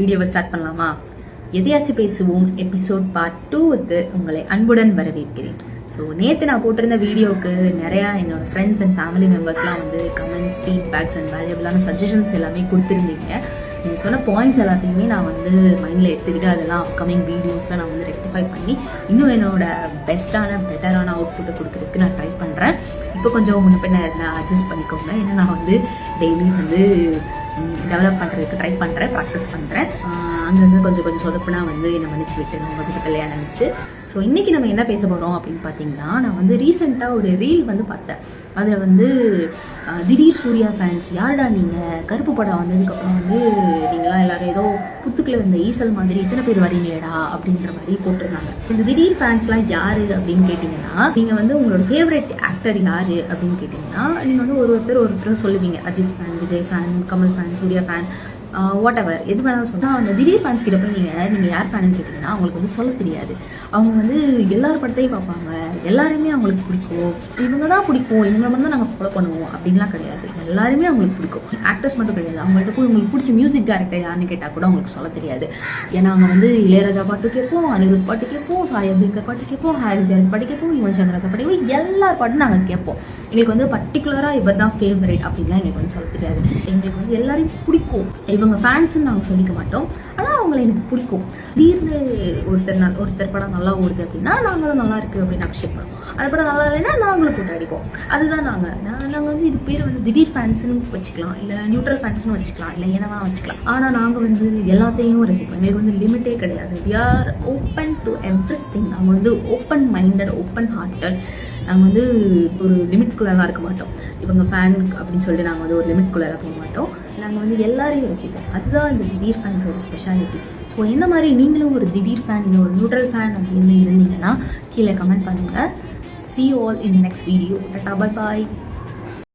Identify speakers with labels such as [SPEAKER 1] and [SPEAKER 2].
[SPEAKER 1] வீடியோவை ஸ்டார்ட் பண்ணலாமா? எதையாச்சும் பேசுவோம் எபிசோட் பார்ட் 2க்கு உங்களை அன்புடன் வரவேற்கிறேன். ஸோ நேற்று நான் போட்டிருந்த வீடியோவுக்கு நிறையா என்னோட ஃப்ரெண்ட்ஸ் அண்ட் ஃபேமிலி மெம்பர்ஸ்லாம் வந்து கமெண்ட்ஸ், ஃபீட்பேக்ஸ் அண்ட் வேல்யூபிளான சஜஷன்ஸ் எல்லாமே கொடுத்துருந்தீங்க. நீங்கள் சொன்ன பாயிண்ட்ஸ் எல்லாத்தையுமே நான் வந்து மைண்டில் எடுத்துக்கிட்டு அதெல்லாம் அப்கமிங் வீடியோஸில் நான் வந்து ரெக்டிஃபை பண்ணி இன்னும் என்னோட பெட்டரான அவுட்புட்டை கொடுக்குறதுக்கு நான் ட்ரை பண்ணுறேன். இப்போ கொஞ்சம் முன்ன பின்ன இருந்தால் அட்ஜஸ்ட் பண்ணிக்கோங்க. ஏன்னா நான் வந்து டெய்லி வந்து டெவலப் பண்ணுறதுக்கு ட்ரை பண்ணுறேன், ப்ராக்டிஸ் பண்ணுறேன். அங்கங்கே கொஞ்சம் சொதப்புனா வந்து என்னை மன்னிச்சு விட்டு நம்ம வந்து கல்யாணம் வச்சு. ஸோ இன்றைக்கி நம்ம என்ன பேச போகிறோம் அப்படின்னு பார்த்தீங்கன்னா, நான் வந்து ரீசெண்டாக ஒரு ரீல் வந்து பார்த்தேன். அதில் வந்து திடீர் சூர்யா ஃபேன்ஸ் யாருடா நீங்கள், கருப்பு படம் வந்ததுக்கப்புறம் வந்து நீங்களாம் எல்லோரும் ஏதோ புத்துக்கில் இருந்த ஈசல் மாதிரி இத்தனை பேர் வரீங்களேடா அப்படின்ற மாதிரி போட்டிருந்தாங்க. இந்த திடீர் ஃபேன்ஸ்லாம் யார் அப்படின்னு கேட்டிங்கன்னா, நீங்கள் வந்து உங்களோட ஃபேவரட் ஆக்டர் யார் அப்படின்னு கேட்டிங்கன்னா, நீங்கள் வந்து ஒருத்தர் சொல்லுவீங்க. Ajith fan, Vijay fan, Kamal fan, Suriya fan, whatever எது வேணாலும் சொன்னால், அந்த திடீர் ஃபேன்ஸ் கிட்ட போய் நீங்கள் யார் ஃபேனுன்னு கேட்டிங்கன்னா அவங்களுக்கு வந்து சொல்ல தெரியாது. அவங்க வந்து எல்லார் படத்தையும் பார்ப்பாங்க, எல்லாருமே அவங்களுக்கு பிடிக்கும், இவங்க தான் பிடிக்கும், இவங்க மட்டும் தான் நாங்கள் ஃபாலோ பண்ணுவோம் அப்படின்லாம் கிடையாது. எல்லாருமே அவங்களுக்கு பிடிக்கும். ஆக்டர்ஸ் மட்டும் கிடையாது, அவங்கள்ட்ட போய் உங்களுக்கு பிடிச்ச மியூசிக் டைரக்டர் யாருன்னு கேட்டால் கூட அவங்களுக்கு சொல்ல தெரியாது. ஏன்னா அவங்க வந்து இளையராஜா பாட்டு கேட்போம், அனிருத் பாட்டு கேட்போம், சாய் அபியங்கர் பாட்டு கேட்போம், ஹாரிஸ் ஜாரிஸ் பாட்டு கேட்போம், யுவன் சங்கர் ராஜா பாட்டு கேட்போம், எல்லார் பாட்டும் நாங்கள் கேட்போம். எங்களுக்கு வந்து பர்டிகுலராக இவர் தான் ஃபேவரட் அப்படின்லாம் எங்களுக்கு வந்து சொல்ல தெரியாது. எங்களுக்கு வந்து எல்லாரையும் பிடிக்கும். இவங்க ஃபேன்ஸ்ன்னு நாங்கள் சொல்லிக்க மாட்டோம், ஆனால் அவங்கள எனக்கு பிடிக்கும். திடீர்னு ஒருத்தர் படம் நல்லா ஓடுது அப்படின்னா நாங்களும் நல்லா இருக்குது அப்படின்னு அப்ரிஷியேட் பண்ணுவோம். அது படம் நல்லா இல்லைன்னா நாங்களும் போட்டு அடிப்போம். அதுதான் நாங்கள் வந்து இது பேர் வந்து திடீர் ஃபேன்ஸ்னு வச்சுக்கலாம், இல்லை நியூட்ரல் ஃபேன்ஸ்னு வச்சுக்கலாம், இல்லை என்னவா வச்சுக்கலாம். ஆனால் நாங்கள் வந்து எல்லாத்தையும் ரசிப்போம். எங்களுக்கு வந்து லிமிட்டே கிடையாது. We are open to everything. நாங்கள் வந்து ஓப்பன் மைண்டட், ஓப்பன் ஹார்ட்டட். நாங்கள் வந்து ஒரு லிமிட்குள்ளெல்லாம் இருக்க மாட்டோம். இவங்க ஃபேன் அப்படின்னு சொல்லிட்டு நாங்கள் வந்து ஒரு லிமிட்குள்ளெல்லாம் போக மாட்டோம். நாங்கள் வந்து எல்லாரையும் ரசிப்போம். அதுதான் இந்த திடீர் ஃபேன்ஸோட ஸ்பெஷாலிட்டி. ஸோ இந்த மாதிரி நீங்களும் ஒரு திடீர் ஃபேன், இல்லை ஒரு நியூட்ரல் ஃபேன் அப்படின்னு இருந்தீங்கன்னா கீழே கமெண்ட் பண்ணுங்கள். See you all in the next video. Tata, bye bye.